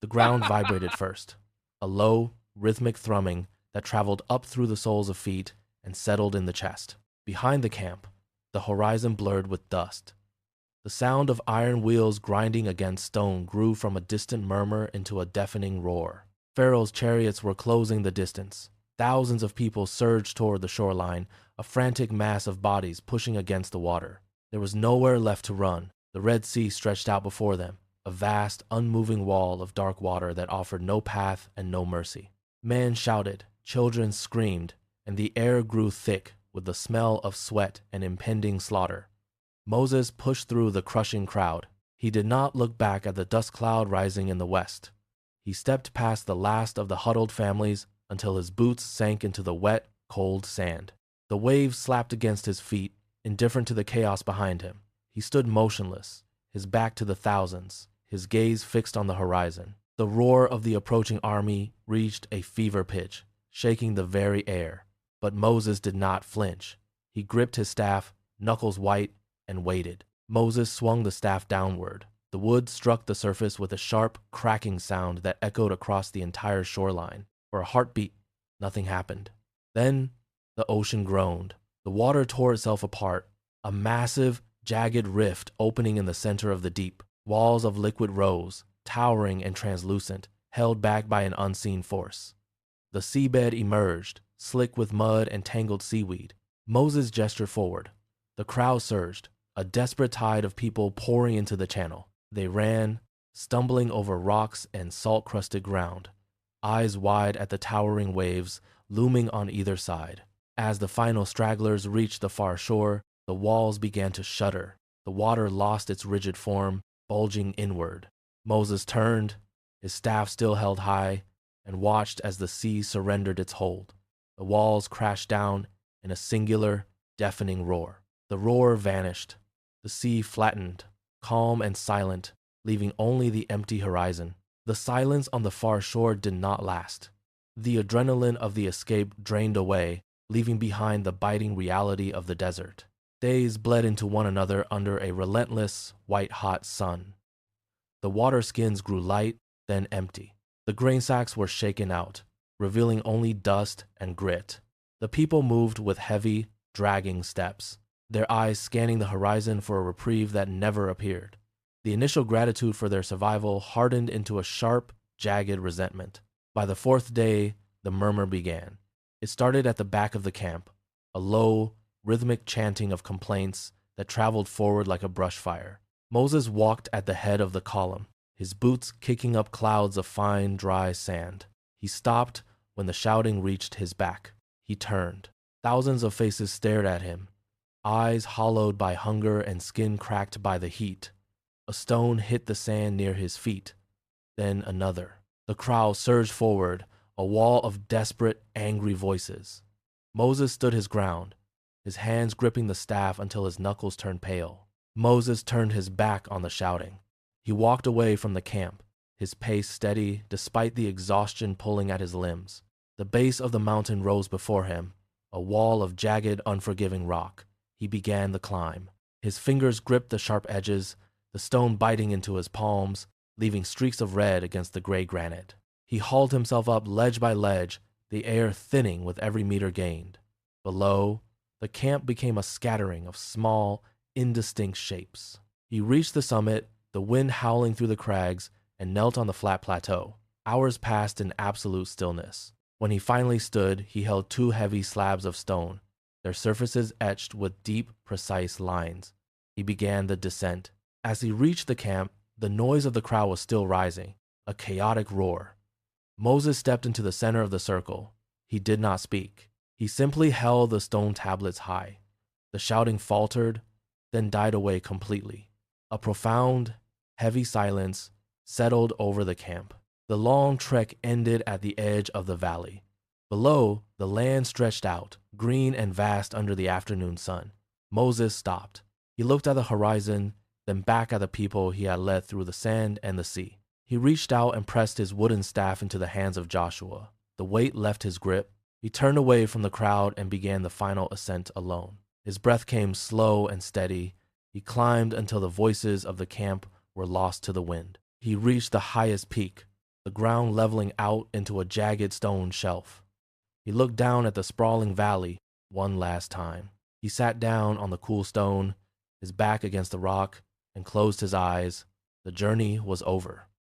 The ground vibrated first, a low, rhythmic thrumming that traveled up through the soles of feet and settled in the chest. Behind the camp, the horizon blurred with dust. The sound of iron wheels grinding against stone grew from a distant murmur into a deafening roar. Pharaoh's chariots were closing the distance. Thousands of people surged toward the shoreline, a frantic mass of bodies pushing against the water. There was nowhere left to run. The Red Sea stretched out before them, a vast, unmoving wall of dark water that offered no path and no mercy. Men shouted, children screamed, and the air grew thick with the smell of sweat and impending slaughter. Moses pushed through the crushing crowd. He did not look back at the dust cloud rising in the west. He stepped past the last of the huddled families until his boots sank into the wet, cold sand. The waves slapped against his feet, indifferent to the chaos behind him. He stood motionless, his back to the thousands, his gaze fixed on the horizon. The roar of the approaching army reached a fever pitch, shaking the very air. But Moses did not flinch. He gripped his staff, knuckles white, and waited. Moses swung the staff downward. The wood struck the surface with a sharp, cracking sound that echoed across the entire shoreline. For a heartbeat, nothing happened. Then the ocean groaned. The water tore itself apart, a massive, jagged rift opening in the center of the deep. Walls of liquid rose, towering and translucent, held back by an unseen force. The seabed emerged, slick with mud and tangled seaweed. Moses gestured forward. The crowd surged, a desperate tide of people pouring into the channel. They ran, stumbling over rocks and salt-crusted ground, eyes wide at the towering waves looming on either side. As the final stragglers reached the far shore, the walls began to shudder. The water lost its rigid form, bulging inward. Moses turned, his staff still held high, and watched as the sea surrendered its hold. The walls crashed down in a singular, deafening roar. The roar vanished. The sea flattened, calm and silent, leaving only the empty horizon. The silence on the far shore did not last. The adrenaline of the escape drained away, leaving behind the biting reality of the desert. Days bled into one another under a relentless, white-hot sun. The water skins grew light, then empty. The grain sacks were shaken out, revealing only dust and grit. The people moved with heavy, dragging steps, their eyes scanning the horizon for a reprieve that never appeared. The initial gratitude for their survival hardened into a sharp, jagged resentment. By the fourth day, the murmur began. It started at the back of the camp, a low, rhythmic chanting of complaints that traveled forward like a brush fire. Moses walked at the head of the column, his boots kicking up clouds of fine, dry sand. He stopped when the shouting reached his back. He turned. Thousands of faces stared at him, eyes hollowed by hunger and skin cracked by the heat. A stone hit the sand near his feet, then another. The crowd surged forward, a wall of desperate, angry voices. Moses stood his ground, his hands gripping the staff until his knuckles turned pale. Moses turned his back on the shouting. He walked away from the camp, his pace steady despite the exhaustion pulling at his limbs. The base of the mountain rose before him, a wall of jagged, unforgiving rock. He began the climb. His fingers gripped the sharp edges, the stone biting into his palms, leaving streaks of red against the gray granite. He hauled himself up ledge by ledge, the air thinning with every meter gained. Below, the camp became a scattering of small, indistinct shapes. He reached the summit, the wind howling through the crags, and knelt on the flat plateau. Hours passed in absolute stillness. When he finally stood, he held two heavy slabs of stone, their surfaces etched with deep, precise lines. He began the descent. As he reached the camp, the noise of the crowd was still rising, a chaotic roar. Moses stepped into the center of the circle. He did not speak. He simply held the stone tablets high. The shouting faltered, then died away completely. A profound, heavy silence settled over the camp. The long trek ended at the edge of the valley. Below, the land stretched out, green and vast under the afternoon sun. Moses stopped. He looked at the horizon, then back at the people he had led through the sand and the sea. He reached out and pressed his wooden staff into the hands of Joshua. The weight left his grip. He turned away from the crowd and began the final ascent alone. His breath came slow and steady. He climbed until the voices of the camp were lost to the wind. He reached the highest peak, the ground leveling out into a jagged stone shelf. He looked down at the sprawling valley one last time. He sat down on the cool stone, his back against the rock, and closed his eyes. The journey was over.